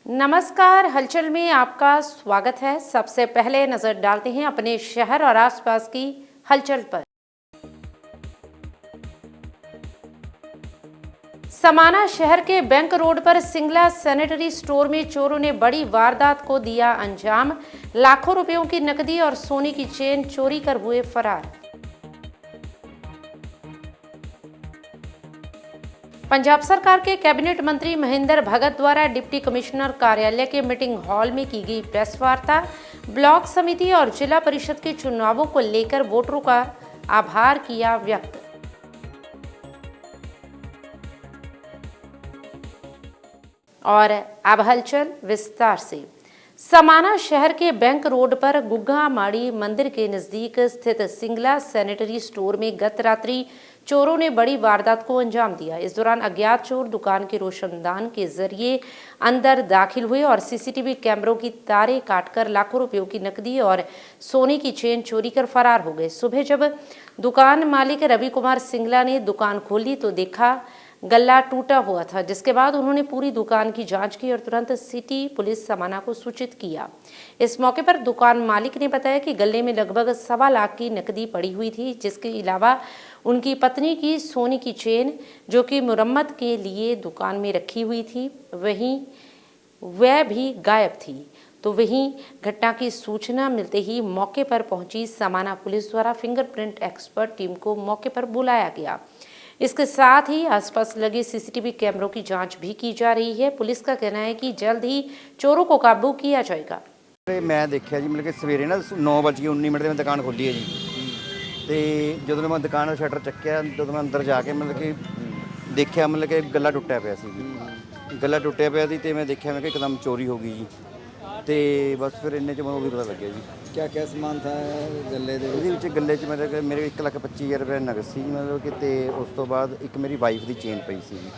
नमस्कार, हलचल में आपका स्वागत है। सबसे पहले नजर डालते हैं अपने शहर और आसपास की हलचल पर। समाना शहर के बैंक रोड पर सिंगला सैनिटरी स्टोर में चोरों ने बड़ी वारदात को दिया अंजाम। लाखों रुपयों की नकदी और सोने की चेन चोरी कर हुए फरार। पंजाब सरकार के कैबिनेट मंत्री महेंद्र भगत द्वारा डिप्टी कमिश्नर कार्यालय के मीटिंग हॉल में की गई प्रेस वार्ता। ब्लॉक समिति और जिला परिषद के चुनावों को लेकर वोटरों का आभार किया व्यक्त। और अब हलचल विस्तार से। समाना शहर के बैंक रोड पर गुग्गा माड़ी मंदिर के नजदीक स्थित सिंगला सैनिटरी स्टोर में गत रात्रि चोरों ने बड़ी वारदात को अंजाम दिया। इस दौरान अज्ञात चोर दुकान के रोशनदान के जरिए अंदर दाखिल हुए और सीसीटीवी कैमरों की तारें काटकर लाखों रुपयों की नकदी और सोने की चेन चोरी कर फरार हो गए। सुबह जब दुकान मालिक रवि कुमार सिंगला ने दुकान खोली तो देखा गल्ला टूटा हुआ था, जिसके बाद उन्होंने पूरी दुकान की जांच की और तुरंत सिटी पुलिस समाना को सूचित किया। इस मौके पर दुकान मालिक ने बताया कि गले में लगभग 1.25 लाख की नकदी पड़ी हुई थी, जिसके अलावा उनकी पत्नी की सोने की चेन जो कि मुरम्मत के लिए दुकान में रखी हुई थी वह भी गायब थी। तो वहीं घटना की सूचना मिलते ही मौके पर पहुंची समाना पुलिस द्वारा फिंगरप्रिंट एक्सपर्ट टीम को मौके पर बुलाया गया। इसके साथ ही आसपास लगे सीसीटीवी कैमरों की जांच भी की जा रही है। पुलिस का कहना है कि जल्द ही चोरों को काबू किया जाएगा। मैं देखा जी, मतलब कि सवेरे ना 9:19 ਤੇ ਮੈਂ ਦੁਕਾਨ ਖੋਲੀ ਹੈ ਜੀ। ਤੇ ਜਦੋਂ ਮੈਂ ਦੁਕਾਨ ਦਾ ਸ਼ਟਰ ਚੱਕਿਆ, ਜਦੋਂ ਮੈਂ ਅੰਦਰ ਜਾ ਕੇ ਮਤਲਬ ਕਿ ਦੇਖਿਆ, ਮਤਲਬ ਕਿ ਗੱਲਾ ਟੁੱਟਿਆ ਪਿਆ ਸੀ ਜੀ। ਗੱਲਾ ਟੁੱਟਿਆ ਪਿਆ ਸੀ ਤੇ ਮੈਂ ਦੇਖਿਆ, ਮੈਂ ਕਿ ਇੱਕਦਮ ਚੋਰੀ ਹੋ ਗਈ ਜੀ। ਤੇ ਬਸ ਫਿਰ ਇੰਨੇ 'ਚ ਮੈਨੂੰ ਵੀ ਪਤਾ ਲੱਗਿਆ ਜੀ। क्या क्या सामान था गले दे ਉਹਦੇ ਵਿੱਚ ਗੱਲੇ 'ਚ ਮਤਲਬ ਕਿ ਮੇਰੇ 1,25,000 ਰੁਪਏ ਨਗਦ ਸੀ ਮਤਲਬ ਕਿ, ਤੇ ਉਸ ਤੋਂ ਬਾਅਦ ਇੱਕ ਮੇਰੀ ਵਾਈਫ ਦੀ ਚੇਨ ਪਈ ਸੀ ਜੀ।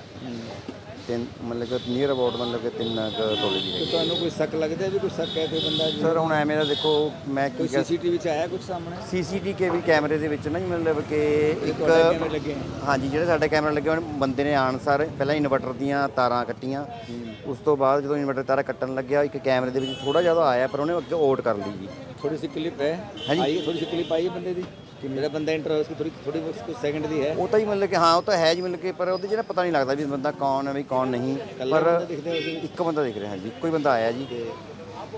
ਤਿੰਨ ਮਤਲਬ ਕਿ ਨੀਅਰ ਅਬਾਊਟ ਮਤਲਬ ਕਿ 3 ਤੋਲੇ ਦੀ तो ਹੈਗੀ। ਤੁਹਾਨੂੰ ਕੋਈ ਸ਼ੱਕ ਲੱਗਦਾ ਵੀ ਕੋਈ ਸ਼ੱਕ ਹੈ ਕੋਈ ਬੰਦਾ ਸਰ ਹੁਣ ਐਵੇਂ ਦਾ ਦੇਖੋ, ਮੈਂ ਕੋਈ ਕੀ ਕਹਿ ਸੀਸੀਟੀਵੀ 'ਚ ਆਇਆ ਕੁਝ ਸਾਹਮਣੇ ਸੀਸੀਟੀਵੀ ਕੈਮਰੇ ਦੇ ਵਿੱਚ ਨਾ ਜੀ ਮਤਲਬ ਕਿ ਇੱਕ ਕੈਮਰੇ ਲੱਗੇ ਹਾਂਜੀ, ਜਿਹੜੇ ਸਾਡੇ ਕੈਮਰੇ ਲੱਗੇ ਹੋਏ ਬੰਦੇ ਨੇ ਆਣ ਸਾਰ ਪਹਿਲਾਂ ਇਨਵਰਟਰ ਦੀਆਂ ਤਾਰਾਂ ਕੱਟੀਆਂ। ਉਸ ਤੋਂ ਬਾਅਦ ਜਦੋਂ ਇਨਵਰਟਰ ਤਾਰਾਂ ਕੱਟਣ ਲੱਗਿਆ, ਇੱਕ ਕੈਮਰੇ ਦੇ ਵਿੱਚ ਥੋੜਾ ਜਿਆਦਾ ਆਇਆ, ਪਰ ਉਹਨੇ ਅੱਗੇ ਓਟ ਕਰ ਲਈ ਜੀ। थोड़ी सी क्लिप है ਹਾਂਜੀ। आई थोड़ी सी क्लिप आई है बंदे दी कि मेरा बंदा एंटर है उसकी थोड़ी थोड़ी कुछ सेकंड दी है ਉਹ ਤਾਂ ਹੀ ਮਤਲਬ ਕਿ ਹਾਂ, ਉਹ ਤਾਂ ਹੈ ਜੀ, ਮਤਲਬ ਕਿ ਪਰ ਉਹਦੇ 'ਚ ਨਾ ਪਤਾ ਨਹੀਂ ਲੱਗਦਾ ਵੀ ਬੰਦਾ ਕੌਣ ਹੈ ਵੀ ਕੌਣ ਨਹੀਂ, ਪਰ ਬੰਦਾ ਦਿਖਦੇ ਹੋ ਤੁਸੀਂ ਇੱਕ ਬੰਦਾ ਦਿਖ ਰਿਹਾ ਜੀ, ਇੱਕੋ ਹੀ ਬੰਦਾ ਆਇਆ ਜੀ।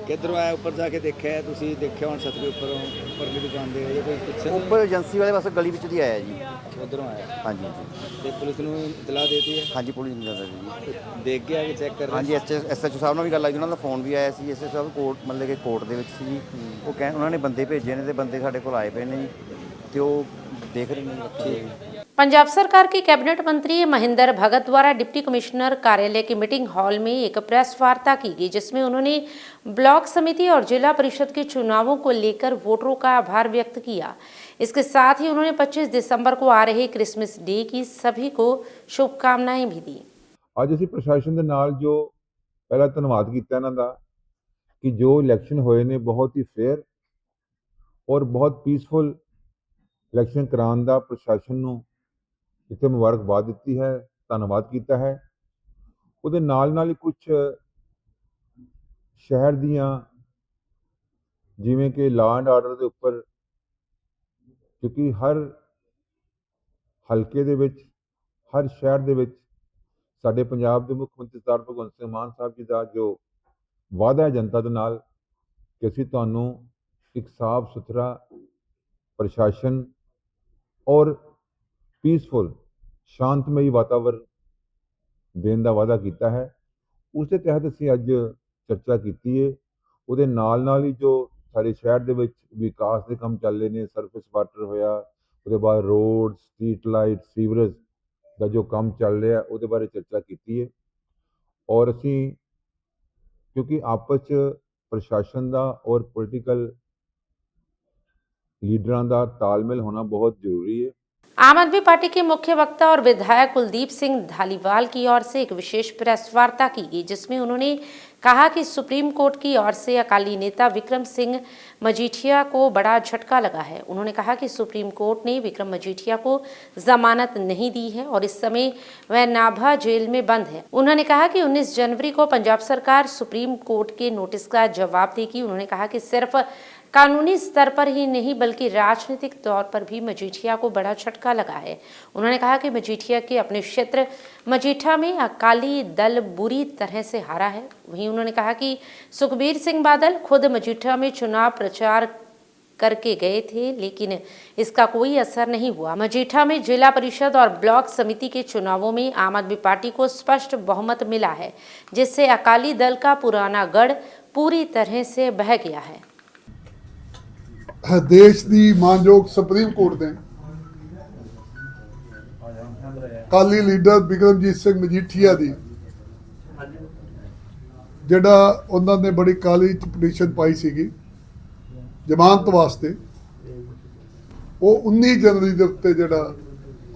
ਕਿੱਧਰੋਂ ਆਇਆ ਉੱਪਰ ਜਾ ਕੇ ਦੇਖਿਆ ਤੁਸੀਂ ਦੇਖਿਆ ਹੁਣ ਛੱਤ ਦੇ ਉੱਪਰੋਂ ਉੱਪਰਲੀ ਦੁਕਾਨ ਦੇ ਜਾਂ ਕੋਈ ਪਿੱਛੇ ਉੱਪਰ ਏਜੰਸੀ ਵਾਲੇ ਪਾਸੇ ਗਲੀ ਵਿੱਚ ਦੀ ਆਇਆ ਜੀ। ਉਧਰੋਂ ਆਇਆ ਹਾਂਜੀ ਹਾਂਜੀ ਤੇ ਪੁਲਿਸ ਨੂੰ ਇਤਲਾਹ ਦੇਤੀ ਹੈ ਹਾਂਜੀ, ਪੁਲਿਸ ਨਹੀਂ ਜਾਂਦਾ ਜੀ। ਦੇਖ ਕੇ ਆ ਕੇ ਚੈੱਕ ਕਰ ਰਹੇ ਹਾਂਜੀ, ਐਸਐਚਓ ਸਾਹਿਬ ਨਾਲ ਵੀ ਗੱਲ ਆਈ, ਉਹਨਾਂ ਦਾ ਫੋਨ ਵੀ ਆਇਆ ਸੀ। ਐਸਐਚਓ ਸਾਹਿਬ ਕੋਰਟ ਮਤਲਬ ਕਿ ਕੋਰਟ ਦੇ ਵਿੱਚ ਸੀ ਜੀ। ਉਹ ਉਹਨਾਂ ਨੇ ਬੰਦੇ ਭੇਜੇ ਨੇ ਤੇ ਬੰਦੇ ਸਾਡੇ ਕੋਲ ਆਏ ਪਏ ਨੇ ਜੀ, ਤੇ ਉਹ ਦੇਖ ਰਹੇ ਨੇ ਜੀ। पंजाब सरकार के कैबिनेट मंत्री महेंद्र भगत द्वारा डिप्टी कमिश्नर कार्यालय की मीटिंग हॉल में एक प्रेस वार्ता की गई, जिसमें उन्होंने ब्लॉक समिति और जिला परिषद के चुनावों को लेकर वोटरों का आभार व्यक्त किया। इसके साथ ही उन्होंने 25 दिसंबर को आ रहे क्रिसमस डे की सभी को शुभकामनाएं भी दी। ਅੱਜ ਅਸੀਂ ਪ੍ਰਸ਼ਾਸਨ ਦੇ ਨਾਲ ਜੋ ਪਹਿਲਾ ਧੰਨਵਾਦ ਕੀਤਾ ਇਹਨਾਂ ਦਾ ਕਿ ਜੋ ਇਲੈਕਸ਼ਨ ਹੋਏ ਨੇ ਬਹੁਤ ਹੀ ਫੇਅਰ ਔਰ ਬਹੁਤ ਪੀਸਫੁਲ ਇਲੈਕਸ਼ਨ ਕਰਾਉਣ ਦਾ ਪ੍ਰਸ਼ਾਸਨ ਨੂੰ ਇੱਥੇ ਮੁਬਾਰਕਬਾਦ ਦਿੱਤੀ ਹੈ, ਧੰਨਵਾਦ ਕੀਤਾ ਹੈ। ਉਹਦੇ ਨਾਲ ਨਾਲ ਹੀ ਕੁਝ ਸ਼ਹਿਰ ਦੀਆਂ ਜਿਵੇਂ ਕਿ ਲਾਅ ਐਂਡ ਆਰਡਰ ਦੇ ਉੱਪਰ, ਕਿਉਂਕਿ ਹਰ ਹਲਕੇ ਦੇ ਵਿੱਚ ਹਰ ਸ਼ਹਿਰ ਦੇ ਵਿੱਚ ਸਾਡੇ ਪੰਜਾਬ ਦੇ ਮੁੱਖ ਮੰਤਰੀ ਸਰਦਾਰ ਭਗਵੰਤ ਸਿੰਘ ਮਾਨ ਸਾਹਿਬ ਜੀ ਦਾ ਜੋ ਵਾਅਦਾ ਹੈ ਜਨਤਾ ਦੇ ਨਾਲ ਕਿ ਅਸੀਂ ਤੁਹਾਨੂੰ ਇੱਕ ਸਾਫ਼ ਸੁਥਰਾ ਪ੍ਰਸ਼ਾਸਨ ਔਰ ਪੀਸਫੁਲ ਸ਼ਾਂਤਮਈ ਵਾਤਾਵਰਨ ਦੇਣ ਦਾ ਵਾਅਦਾ ਕੀਤਾ ਹੈ। ਉਸ ਦੇ ਤਹਿਤ ਅਸੀਂ ਅੱਜ ਚਰਚਾ ਕੀਤੀ ਹੈ। ਉਹਦੇ ਨਾਲ ਨਾਲ ਹੀ ਜੋ ਸਾਡੇ ਸ਼ਹਿਰ ਦੇ ਵਿੱਚ ਵਿਕਾਸ ਦੇ ਕੰਮ ਚੱਲ ਰਹੇ ਨੇ, ਸਰਫੇਸ ਵਾਟਰ ਹੋਇਆ, ਉਹਦੇ ਬਾਅਦ ਰੋਡ, ਸਟਰੀਟ ਲਾਈਟ, ਸੀਵਰੇਜ ਦਾ ਜੋ ਕੰਮ ਚੱਲ ਰਿਹਾ ਉਹਦੇ ਬਾਰੇ ਚਰਚਾ ਕੀਤੀ ਹੈ। ਔਰ ਅਸੀਂ ਕਿਉਂਕਿ ਆਪਸ 'ਚ ਪ੍ਰਸ਼ਾਸਨ ਦਾ ਔਰ ਪੋਲੀਟੀਕਲ ਲੀਡਰਾਂ ਦਾ ਤਾਲਮੇਲ ਹੋਣਾ ਬਹੁਤ ਜ਼ਰੂਰੀ ਹੈ। आम आदमी पार्टी के मुख्य वक्ता और विधायक कुलदीप सिंह धालीवाल की ओर से एक विशेष प्रेस वार्ता की गई, जिसमें उन्होंने कहा कि सुप्रीम कोर्ट की ओर से अकाली नेता विक्रम सिंह मजीठिया को बड़ा झटका लगा है। उन्होंने कहा कि सुप्रीम कोर्ट ने विक्रम मजीठिया को जमानत नहीं दी है और इस समय वह नाभा जेल में बंद है। उन्होंने कहा कि 19 जनवरी को पंजाब सरकार सुप्रीम कोर्ट के नोटिस का जवाब देगी। उन्होंने कहा कि सिर्फ कानूनी स्तर पर ही नहीं बल्कि राजनीतिक तौर पर भी मजीठिया को बड़ा झटका लगा है। उन्होंने कहा कि मजीठिया के अपने क्षेत्र मजीठा में अकाली दल बुरी तरह से हारा है। वहीं उन्होंने कहा कि सुखबीर सिंह बादल खुद मजीठा में चुनाव प्रचार करके गए थे, लेकिन इसका कोई असर नहीं हुआ। मजीठा में जिला परिषद और ब्लॉक समिति के चुनावों में आम आदमी पार्टी को स्पष्ट बहुमत मिला है, जिससे अकाली दल का पुराना गढ़ पूरी तरह से बह गया है। देश की मानयोग सुप्रीम कोर्ट ने अकाली लीडर बिक्रमजीत सिंह मजीठिया की जिहड़ा उन्होंने बड़ी काली पटीशन पाई सी जमानत वास्ते, वो 19 जनवरी के उत्ते जिहड़ा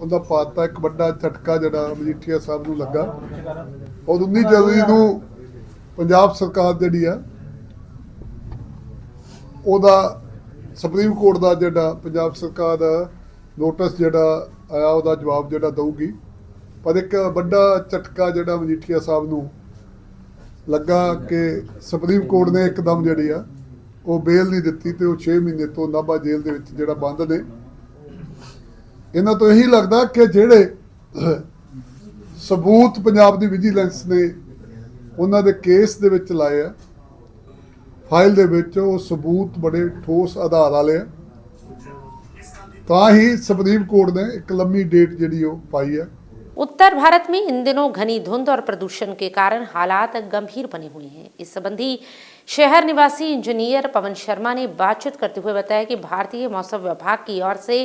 उन्होंने पाता एक बड़ा झटका जिहड़ा मजीठिया साहब नूं लगा। और 19 जनवरी नूं पंजाब सरकार जिहड़ी आ उहदा सुप्रीम कोर्ट का जिहड़ा पंजाब सरकार नोटिस जिहड़ा आया उहदा जवाब जिहड़ा दऊगी। पर एक बड़ा झटका जिहड़ा मजीठिया साहब नूं लगा कि सुप्रीम कोर्ट ने एकदम जिहड़ी आ वो बेल नहीं दित्ती ते वो 6 महीने तो नाभा जेल दे विच जिहड़ा बंद ने। इन्हां तो यही लगदा कि जिहड़े सबूत पंजाब दी विजिलेंस ने उन्हां दे केस दे विच लाए आ फाइल दे विच वो सबूत बड़े ठोस आधार वाले तां ही सुप्रीम कोर्ट ने एक लंबी डेट जिहड़ी वो पाई है। उत्तर भारत में इन दिनों घनी धुंध और प्रदूषण के कारण हालात गंभीर बने हुए हैं। इस संबंधी शहर निवासी इंजीनियर पवन शर्मा ने बातचीत करते हुए बताया कि भारतीय मौसम विभाग की ओर से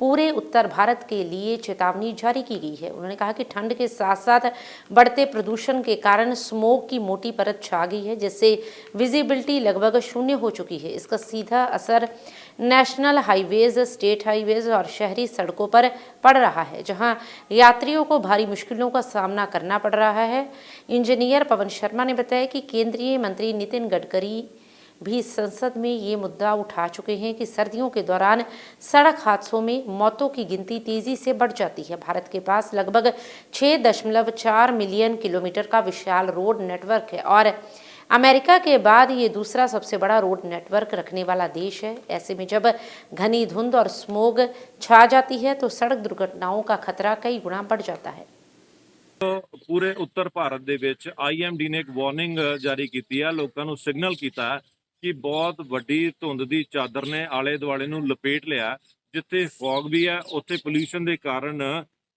पूरे उत्तर भारत के लिए चेतावनी जारी की गई है। उन्होंने कहा कि ठंड के साथ साथ बढ़ते प्रदूषण के कारण स्मोक की मोटी परत छा गई है, जिससे विजिबिलिटी लगभग शून्य हो चुकी है। इसका सीधा असर नेशनल हाईवेज, स्टेट हाईवेज और शहरी सड़कों पर पड़ रहा है, जहां यात्रियों को भारी मुश्किलों का सामना करना पड़ रहा है। इंजीनियर पवन शर्मा ने बताया कि केंद्रीय मंत्री नितिन गडकरी भी संसद में ये मुद्दा उठा चुके हैं कि सर्दियों के दौरान सड़क हादसों में मौतों की गिनती तेजी से बढ़ जाती है। भारत के पास लगभग 6.4 मिलियन किलोमीटर का विशाल रोड नेटवर्क है और अमेरिका के बाद ये दूसरा सबसे बड़ा रोड नेटवर्क रखने वाला देश है। ऐसे में जब घनी धुंध और स्मोग छा जाती है तो सड़क दुर्घटनाओं का खतरा कई गुना बढ़ जाता है। पूरे उत्तर भारत ਦੇ ਵਿੱਚ IMD ਨੇ ਇੱਕ ਵਾਰਨਿੰਗ ਜਾਰੀ ਕੀਤੀ ਹੈ, ਲੋਕਾਂ ਨੂੰ ਸਿਗਨਲ ਕੀਤਾ ਹੈ ਕਿ ਬਹੁਤ ਵੱਡੀ ਧੁੰਦ ਦੀ ਚਾਦਰ ਨੇ ਆਲੇ ਦੁਆਲੇ ਨੂੰ ਲਪੇਟ ਲਿਆ। ਜਿੱਥੇ ਫੌਗ ਵੀ ਹੈ ਉੱਥੇ ਪੋਲੂਸ਼ਨ ਦੇ ਕਾਰਨ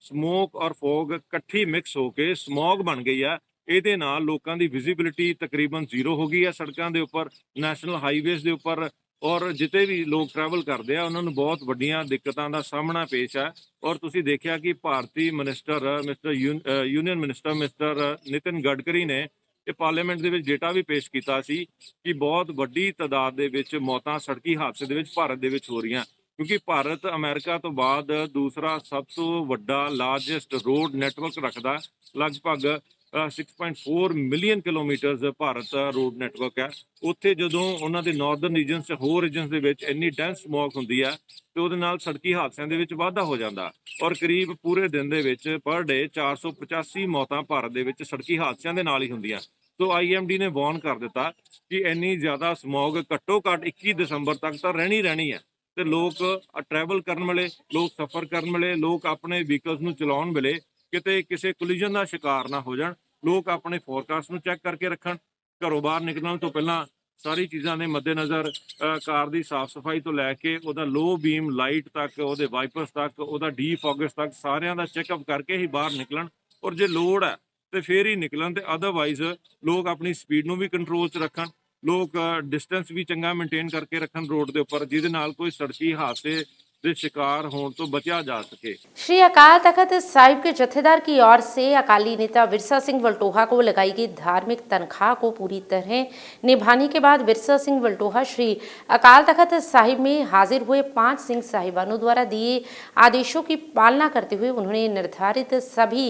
ਸਮੋਕ ਔਰ ਫੌਗ ਇਕੱਠੀ ਮਿਕਸ ਹੋ ਕੇ ਸਮੌਗ ਬਣ ਗਈ ਹੈ। ਇਹਦੇ ਨਾਲ ਲੋਕਾਂ ਦੀ ਵਿਜ਼ਿਬਿਲਿਟੀ ਤਕਰੀਬਨ ਜ਼ੀਰੋ ਹੋ ਗਈ ਹੈ ਸੜਕਾਂ ਦੇ ਉੱਪਰ, ਨੈਸ਼ਨਲ ਹਾਈਵੇਜ਼ ਦੇ ਉੱਪਰ। ਔਰ ਜਿੱਤੇ ਵੀ ਲੋਕ ਟਰੈਵਲ ਕਰਦੇ ਆ ਉਹਨਾਂ ਨੂੰ ਬਹੁਤ ਵੱਡੀਆਂ ਦਿੱਕਤਾਂ ਦਾ ਸਾਹਮਣਾ ਪੇਸ਼ ਹੈ। ਔਰ ਤੁਸੀਂ ਦੇਖਿਆ ਕਿ ਭਾਰਤੀ minister union minister mister Nitin Gadkari ਨੇ ਇਹ ਪਾਰਲੀਮੈਂਟ ਦੇ ਵਿੱਚ ਡੇਟਾ ਵੀ ਪੇਸ਼ ਕੀਤਾ ਸੀ ਕਿ ਬਹੁਤ ਵੱਡੀ ਤਾਦਾਦ ਦੇ ਵਿੱਚ ਮੌਤਾਂ ਸੜਕੀ ਹਾਦਸੇ ਦੇ ਵਿੱਚ ਭਾਰਤ ਦੇ ਵਿੱਚ ਹੋ ਰਹੀਆਂ, ਕਿਉਂਕਿ ਭਾਰਤ ਅਮਰੀਕਾ ਤੋਂ ਬਾਅਦ ਦੂਸਰਾ ਸਭ ਤੋਂ ਵੱਡਾ ਲਾਰਜੈਸਟ ਰੋਡ ਨੈਟਵਰਕ ਰੱਖਦਾ। ਲਗਭਗ 6.4 ਮਿਲੀਅਨ ਕਿਲੋਮੀਟਰਸ ਭਾਰਤ ਦਾ ਰੋਡ ਨੈਟਵਰਕ ਹੈ। ਉੱਥੇ ਜਦੋਂ ਉਹਨਾਂ ਦੇ ਨਾਰਦਰਨ ਰੀਜਨਸ ਤੇ ਹੋਰ ਰੀਜਨਸ ਦੇ ਵਿੱਚ ਇੰਨੀ ਡੈਂਸ ਸਮੌਗ ਹੁੰਦੀ ਹੈ ਤੇ ਉਹਦੇ ਨਾਲ ਸੜਕੀ ਹਾਦਸਿਆਂ ਦੇ ਵਿੱਚ ਵਾਧਾ ਹੋ ਜਾਂਦਾ। ਔਰ ਕਰੀਬ ਪੂਰੇ ਦਿਨ ਦੇ ਵਿੱਚ ਪਰ ਡੇ 485 ਮੌਤਾਂ ਭਾਰਤ ਦੇ ਵਿੱਚ ਸੜਕੀ ਹਾਦਸਿਆਂ ਦੇ ਨਾਲ ਹੀ ਹੁੰਦੀਆਂ। ਸੋ IMD ਨੇ ਵਾਰਨ ਕਰ ਦਿੱਤਾ ਕਿ ਇੰਨੀ ਜ਼ਿਆਦਾ ਸਮੌਗ ਘੱਟੋ ਘੱਟ 21 ਦਸੰਬਰ ਤੱਕ ਤਾਂ ਰਹਿਣੀ ਹੈ। ਤੇ ਲੋਕ ਟਰੈਵਲ ਕਰਨ ਵੇਲੇ, ਲੋਕ ਸਫ਼ਰ ਕਰਨ ਵੇਲੇ, ਲੋਕ ਆਪਣੇ ਵਹੀਕਲਸ ਨੂੰ ਚਲਾਉਣ ਵੇਲੇ ਕਿਤੇ ਕਿਸੇ ਕੋਲੀਜਨ ਦਾ ਸ਼ਿਕਾਰ ਨਾ ਹੋ ਜਾਣ। ਲੋਕ ਆਪਣੇ ਫੋਰਕਾਸਟ ਨੂੰ ਚੈੱਕ ਕਰਕੇ ਰੱਖਣ। ਘਰੋਂ ਬਾਹਰ ਨਿਕਲਣ ਤੋਂ ਪਹਿਲਾਂ ਸਾਰੀ ਚੀਜ਼ਾਂ ਦੇ ਮੱਦੇਨਜ਼ਰ ਕਾਰ ਦੀ ਸਾਫ਼ ਸਫਾਈ ਤੋਂ ਲੈ ਕੇ ਉਹਦਾ ਲੋ ਬੀਮ ਲਾਈਟ ਤੱਕ, ਉਹਦੇ ਵਾਈਪਰਸ ਤੱਕ, ਉਹਦਾ ਡੀਫੋਗਸ ਤੱਕ ਸਾਰਿਆਂ ਦਾ ਚੈੱਕਅਪ ਕਰਕੇ ਹੀ ਬਾਹਰ ਨਿਕਲਣ। ਔਰ ਜੇ ਲੋੜ ਹੈ ਤੇ ਫੇਰ ਹੀ ਨਿਕਲਣ। ਤੇ ਅਦਰਵਾਈਜ਼ ਲੋਕ ਆਪਣੀ ਸਪੀਡ ਨੂੰ ਵੀ ਕੰਟਰੋਲ 'ਚ ਰੱਖਣ। ਲੋਕ ਡਿਸਟੈਂਸ ਵੀ ਚੰਗਾ ਮੇਨਟੇਨ ਕਰਕੇ ਰੱਖਣ ਰੋਡ ਦੇ ਉੱਪਰ, ਜਿਹਦੇ ਨਾਲ ਕੋਈ ਸੜਕੀ ਹਾਦਸੇ ਦੇ ਸ਼ਿਕਾਰ ਹੋਣ ਤੋਂ ਬਚਿਆ ਜਾ ਸਕੇ। श्री अकाल तख्त साहिब के जत्थेदार की ओर से अकाली नेता विरसा सिंह वल्टोहा को लगाई गई धार्मिक तनख्वाह को पूरी तरह निभाने के बाद विरसा सिंह वल्टोहा श्री अकाल तख्त साहिब में हाजिर हुए 5 सिंह साहिबानों द्वारा दिए आदेशों की पालना करते हुए उन्होंने निर्धारित सभी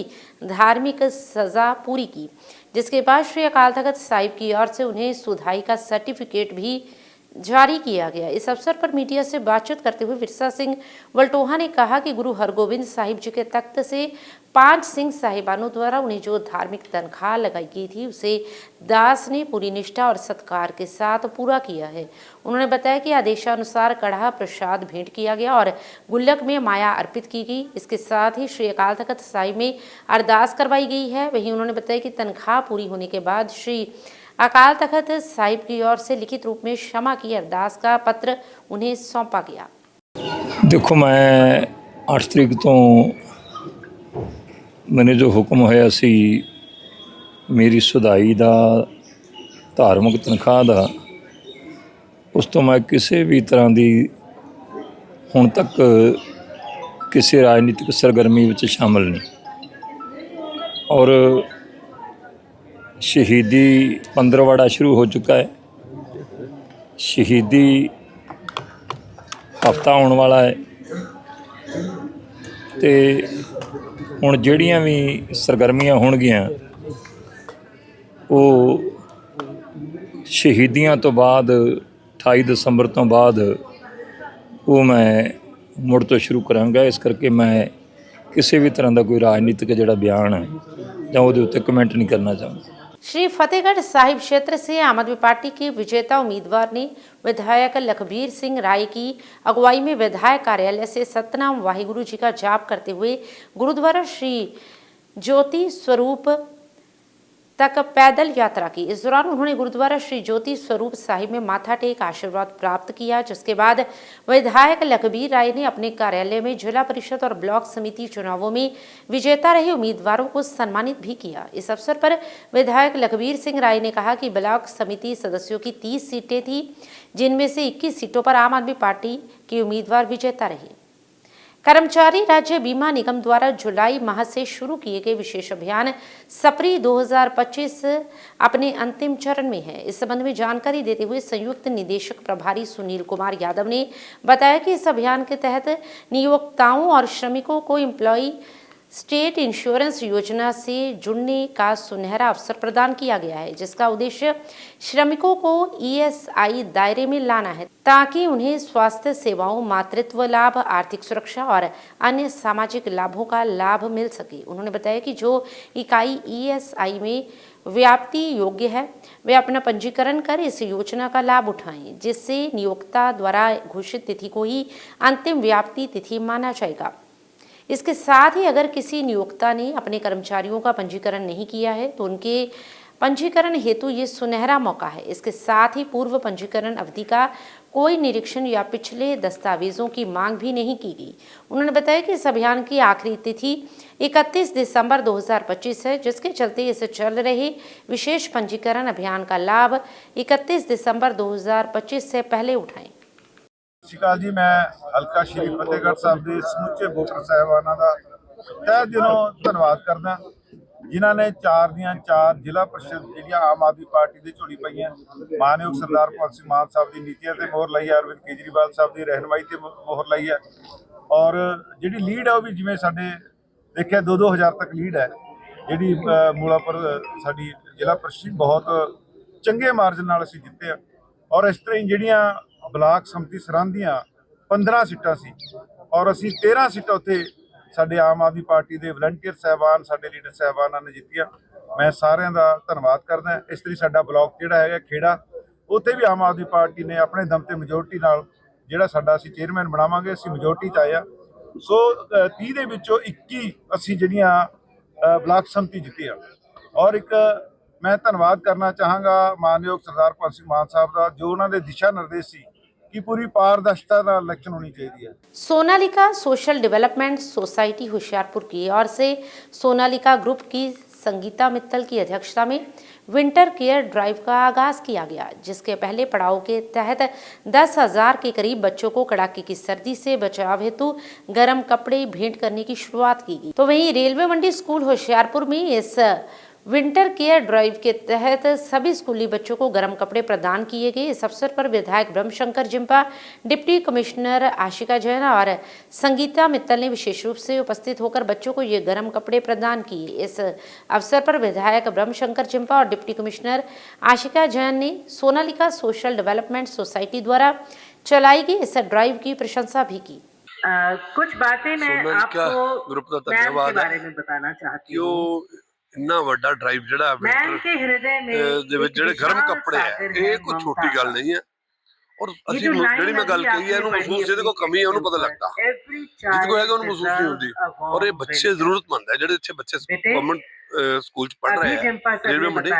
धार्मिक सजा पूरी की, जिसके बाद श्री अकाल तख्त साहिब की ओर से उन्हें सुधाई का सर्टिफिकेट भी जारी किया गया। इस अवसर पर मीडिया से बातचीत करते हुए विरसा सिंह वल्टोहा ने कहा कि गुरु हरगोबिंद साहिब जी के तख्त से 5 सिंह साहिबानों द्वारा उन्हें जो धार्मिक तनख्वाह लगाई गई थी उसे दास ने पूरी निष्ठा और सत्कार के साथ पूरा किया है। उन्होंने बताया कि आदेशानुसार कढ़ा प्रसाद भेंट किया गया और गुल्लक में माया अर्पित की गई। इसके साथ ही श्री अकाल तख्त साहिब में अरदास करवाई गई है। वहीं उन्होंने बताया कि तनख्वाह पूरी होने के बाद श्री अकाल तख्त साहिब की ओर से लिखित रूप में क्षमा की अरदास का पत्र उन्हें सौंपा गया। देखो, मैं 8 तरीक तो मैंने जो हुक्म होया सी मेरी सुधाई दा धार्मिक तनख्वाह दा, उस तो मैं किसी भी तरह की हुण तक किसी राजनीतिक सरगर्मी विच शामिल नहीं। और शहीदी पंद्रवाड़ा शुरू हो चुका है, शहीदी हफ्ता होने वाला है, तो हुण जिहड़ियां भी सरगर्मियां होणगियां वो शहीदियां तो बाद 28 दसंबर तो बाद वो मैं मुड़ तो शुरू करांगा। इस करके मैं किसी भी तरह का कोई राजनीतिक जिहड़ा बयान है जां उहदे उत्ते कमेंट नहीं करना चाहुंदा। श्री फतेहगढ़ साहिब क्षेत्र से आम आदमी पार्टी के विजेता उम्मीदवार ने विधायक लखबीर सिंह राय की अगुवाई में विधायक कार्यालय से सतनाम वाहिगुरु जी का जाप करते हुए गुरुद्वारा श्री ज्योति स्वरूप तक पैदल यात्रा की। इस दौरान उन्होंने गुरुद्वारा श्री ज्योति स्वरूप साहिब में माथा टेक आशीर्वाद प्राप्त किया, जिसके बाद विधायक लखबीर राय ने अपने कार्यालय में जिला परिषद और ब्लॉक समिति चुनावों में विजेता रहे उम्मीदवारों को सम्मानित भी किया। इस अवसर पर विधायक लखबीर सिंह राय ने कहा कि ब्लॉक समिति सदस्यों की 30 सीटें थी, जिनमें से 21 सीटों पर आम आदमी पार्टी के उम्मीदवार विजेता रहे। कर्मचारी राज्य बीमा निगम द्वारा जुलाई माह से शुरू किए गए विशेष अभियान सप्री 2025 अपने अंतिम चरण में है। इस संबंध में जानकारी देते हुए संयुक्त निदेशक प्रभारी सुनील कुमार यादव ने बताया कि इस अभियान के तहत नियोक्ताओं और श्रमिकों को एम्प्लॉय स्टेट इंश्योरेंस योजना से जुड़ने का सुनहरा अवसर प्रदान किया गया है, जिसका उद्देश्य श्रमिकों को ईएसआई दायरे में लाना है ताकि उन्हें स्वास्थ्य सेवाओं, मातृत्व लाभ, आर्थिक सुरक्षा और अन्य सामाजिक लाभों का लाभ मिल सके। उन्होंने बताया कि जो इकाई ईएसआई में व्याप्ति योग्य है वे अपना पंजीकरण कर इस योजना का लाभ उठाएं, जिससे नियोक्ता द्वारा घोषित तिथि को ही अंतिम व्याप्ति तिथि माना जाएगा। इसके साथ ही अगर किसी नियोक्ता ने अपने कर्मचारियों का पंजीकरण नहीं किया है तो उनके पंजीकरण हेतु ये सुनहरा मौका है। इसके साथ ही पूर्व पंजीकरण अवधि का कोई निरीक्षण या पिछले दस्तावेजों की मांग भी नहीं की गई। उन्होंने बताया कि इस अभियान की आखिरी तिथि 31 दिसंबर 2025 है, जिसके चलते इस चल रहे विशेष पंजीकरण अभियान का लाभ 31 दिसंबर 2025 से पहले उठाएं। ਸਤਿ ਸ਼੍ਰੀ ਅਕਾਲ ਜੀ। ਮੈਂ ਹਲਕਾ ਸ਼੍ਰੀ ਫਤਿਹਗੜ੍ਹ ਸਾਹਿਬ ਦੇ ਸਮੁੱਚੇ ਵੋਟਰ ਸਾਹਿਬਾਨਾਂ ਦਾ ਤਹਿ ਦਿਲੋਂ ਧੰਨਵਾਦ ਕਰਦਾ, ਜਿਨ੍ਹਾਂ ਨੇ 4 ਦੀਆਂ 4 ਜ਼ਿਲ੍ਹਾ ਪਰਿਸ਼ਦ ਜਿਹੜੀਆਂ ਆਮ ਆਦਮੀ ਪਾਰਟੀ ਦੀ ਝੋਲੀ ਪਈਆਂ। ਮਾਨਯੋਗ ਸਰਦਾਰ ਭਗਵੰਤ ਸਿੰਘ ਮਾਨ ਸਾਹਿਬ ਦੀ ਨੀਤੀਆਂ ਤੇ ਮੋਹਰ ਲਾਈ ਹੈ, ਅਰਵਿੰਦ ਕੇਜਰੀਵਾਲ ਸਾਹਿਬ ਦੀ ਰਹਿਨੁਮਾਈ ਤੇ ਮੋਹਰ ਲਾਈ ਹੈ। ਔਰ ਜਿਹੜੀ ਲੀਡ ਹੈ ਉਹ ਵੀ ਜਿਵੇਂ ਸਾਡੇ ਦੇਖਿਆ 2-2 ਹਜ਼ਾਰ ਤੱਕ ਲੀਡ ਹੈ। ਜਿਹੜੀ ਮੂਲਾਪੁਰ ਸਾਡੀ ਜ਼ਿਲ੍ਹਾ ਪਰਿਸ਼ਦ ਬਹੁਤ ਚੰਗੇ ਮਾਰਜਨ ਨਾਲ ਅਸੀਂ ਜਿੱਤੇ ਆ। ਔਰ ਇਸ ਤਰ੍ਹਾਂ ਹੀ ਜਿਹੜੀਆਂ ਬਲਾਕ ਸਮਿਤੀ ਸਰਹੰਦ ਦੀਆਂ 15 ਸੀਟਾਂ ਸੀ ਔਰ ਅਸੀਂ 13 ਸੀਟਾਂ ਉੱਥੇ ਸਾਡੇ ਆਮ ਆਦਮੀ ਪਾਰਟੀ ਦੇ ਵਲੰਟੀਅਰ ਸਾਹਿਬਾਨ, ਸਾਡੇ ਲੀਡਰ ਸਾਹਿਬਾਨਾਂ ਨੇ ਜਿੱਤੀਆਂ। ਮੈਂ ਸਾਰਿਆਂ ਦਾ ਧੰਨਵਾਦ ਕਰਦਾ। ਇਸ ਤਰ੍ਹਾਂ ਸਾਡਾ ਬਲਾਕ ਜਿਹੜਾ ਹੈਗਾ ਖੇੜਾ, ਉੱਥੇ ਵੀ ਆਮ ਆਦਮੀ ਪਾਰਟੀ ਨੇ ਆਪਣੇ ਦਮ ਤੇ ਮੈਜੋਰਟੀ ਨਾਲ ਜਿਹੜਾ ਸਾਡਾ ਅਸੀਂ ਚੇਅਰਮੈਨ ਬਣਾਵਾਂਗੇ, ਅਸੀਂ ਮੈਜੋਰਟੀ 'ਚ ਆਏ ਆ। ਸੋ 30 ਦੇ ਵਿੱਚੋਂ 21 ਅਸੀਂ ਜਿਹੜੀਆਂ ਬਲਾਕ ਸਮਿਤੀ ਜਿੱਤੀ ਆ। ਔਰ ਇੱਕ ਮੈਂ ਧੰਨਵਾਦ ਕਰਨਾ ਚਾਹਾਂਗਾ ਮਾਨਯੋਗ ਸਰਦਾਰ ਭਗਵੰਤ ਸਿੰਘ ਮਾਨ ਸਾਹਿਬ ਦਾ, ਜੋ ਉਹਨਾਂ ਦੇ ਦਿਸ਼ਾ ਨਿਰਦੇਸ਼ ਸੀ कि पूरी पारदर्शिता का इलेक्शन होनी चाहिए। Sonalika social development society Hoshiarpur की ओर से सोनालिका ग्रुप की संगीता मित्तल की अध्यक्षता में विंटर केयर ड्राइव का आगाज किया गया, जिसके पहले पड़ाव के तहत 10,000 के करीब बच्चों को कड़ाके की सर्दी से बचाव हेतु गर्म कपड़े भेंट करने की शुरुआत की गई। तो वहीं रेलवे मंडी स्कूल होशियारपुर में इस विंटर केयर ड्राइव के तहत सभी स्कूली बच्चों को गर्म कपड़े प्रदान किए गए। इस अवसर पर विधायक Brahmashankar Zampa, deputy commissioner Ashika Jain और संगीता मित्तल ने विशेष रूप से उपस्थित होकर बच्चों को ये गर्म कपड़े प्रदान किए। इस अवसर पर विधायक ब्रह्मशंकर जिम्पा और डिप्टी कमिश्नर आशिका जैन ने सोनालिका सोशल डेवलपमेंट सोसाइटी द्वारा चलाई गई इस ड्राइव की प्रशंसा भी की। कुछ बातें मैं आपको मैम के बारे में बताना चाहती हूँ। ਇੰਨਾ ਵੱਡਾ ਡਰਾਈਵ ਜਿਹੜਾ ਵਿੰਟਰ ਦੇ ਵਿੱਚ ਜਿਹੜੇ ਗਰਮ ਕੱਪੜੇ ਆ ਇਹ ਕੋਈ ਛੋਟੀ ਗੱਲ ਨਹੀਂ ਹੈ ਔਰ ਅਸੀਂ ਜਿਹੜੀ ਮੈਂ ਗੱਲ ਕਹੀ ਹੈ ਇਹਨੂੰ ਮਹਿਸੂਸ ਜਿਹਦੇ ਕੋਲ ਕਮੀ ਹੈ ਉਹਨੂੰ ਪਤਾ ਲੱਗਦਾ, ਜਿਹਦੇ ਕੋਲ ਹੈਗਾ ਉਹਨੂੰ ਮਹਿਸੂਸ ਨਹੀਂ ਹੁੰਦੀ। ਔਰ ਇਹ ਬੱਚੇ ਜ਼ਰੂਰਤਮੰਦ ਹੈ ਜਿਹੜੇ ਇੱਥੇ ਬੱਚੇ ਗਵਰਨਮੈਂਟ ਸਕੂਲ ਚ ਪੜ੍ਹ ਰਹੇ ਆ ਰੇਲਵੇ ਮੰਡੀ,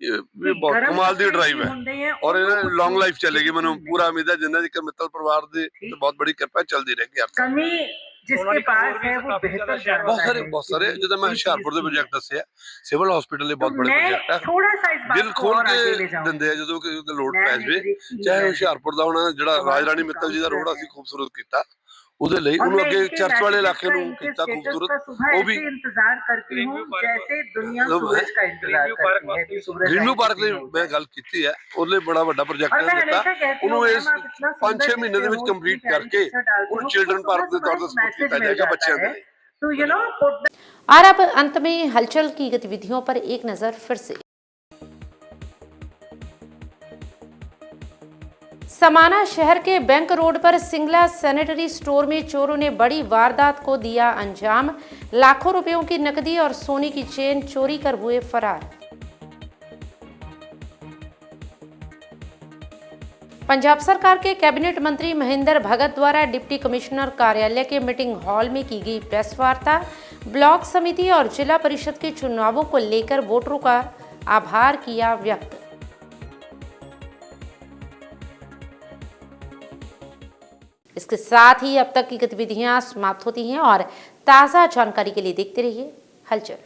ਇਹ ਬਹੁਤ ਕਮਾਲ ਦੀ ਡਰਾਈਵ ਹੈ ਔਰ ਇਹ ਲੌਂਗ ਲਾਈਫ ਚਲੇਗੀ। ਮੈਨੂੰ ਪੂਰਾ ਉਮੀਦ ਹੈ ਜਿੰਨਾ ਦੀ ਮਿੱਤਲ ਪਰਿਵਾਰ ਦੀ ਬਹੁਤ ਬੜੀ ਕਿਰਪਾ ਚੱਲਦੀ ਰਹੇਗੀ। जिसके पास है वो बेहतर बहुत सारे जो मैं हुशियारपुर ਦੇ ਪ੍ਰੋਜੈਕਟ ਦੱਸਿਆ, ਸਿਵਲ ਹਸਪੀਟਲ ਦੇ ਬਹੁਤ ਬੜੇ ਪ੍ਰੋਜੈਕਟ ਹੈ, थोड़ा सा इस बात ਦਿਲ को ਖੋਲ और आगे ले ਕੇ जाऊं। ਦਿੰਦੇ ਆ ਜਦੋਂ ਕਿ ਲੋਡ ਪੈ ਜਾਵੇ। ਚਾਹੇ ਹੁਸ਼ਿਆਰਪੁਰ ਦਾ ਹੁਣ ਜਿਹੜਾ ਰਾਜ ਰਾਣੀ ਮਿੱਤਲ ਜੀ ਦਾ ਰੋਡ ਅਸੀਂ ਖੂਬਸੂਰਤ ਕੀਤਾ, ਉਹਦੇ ਲਈ ਉਹਨੂੰ ਅੱਗੇ ਚਰਚ ਵਾਲੇ ਇਲਾਕੇ ਨੂੰ ਕੀਤਾ ਖੂਬਸੂਰਤ, ਉਹ ਵੀ इंतजार करती हूँ जैसे दुनिया सूरज का इंतजार करती है। सूरज ਗ੍ਰੀਨਵਿਊ ਪਾਰਕ ਦੀ ਮੈਂ ਗੱਲ ਕੀਤੀ ਹੈ, ਉਹਦੇ ਬੜਾ ਵੱਡਾ ਪ੍ਰੋਜੈਕਟ ਹੈ ਦਿੱਤਾ, ਉਹਨੂੰ ਇਸ 5-6 ਮਹੀਨੇ ਦੇ ਵਿੱਚ ਕੰਪਲੀਟ ਕਰਕੇ ਉਹਨੂੰ ਚਿਲड्रन ਪਾਰਕ ਦੇ ਤੌਰ ਤੇ ਸਪੋਰਟ ਕੀਤਾ ਜਾਏਗਾ ਬੱਚਿਆਂ ਦੇ ਲਈ। तो यू नो और अब अंत में हलचल की गतिविधियों पर एक नजर फिर से। समाना शहर के बैंक रोड पर सिंगला सैनिटरी स्टोर में चोरों ने बड़ी वारदात को दिया अंजाम। लाखों रुपयों की नकदी और सोने की चेन चोरी कर हुए फरार। पंजाब सरकार के कैबिनेट मंत्री महेंद्र भगत द्वारा डिप्टी कमिश्नर कार्यालय के मीटिंग हॉल में की गई प्रेस वार्ता। ब्लॉक समिति और जिला परिषद के चुनावों को लेकर वोटरों का आभार किया व्यक्त। इसके साथ ही अब तक की गतिविधियां समाप्त होती हैं और ताज़ा जानकारी के लिए देखते रहिए हलचल।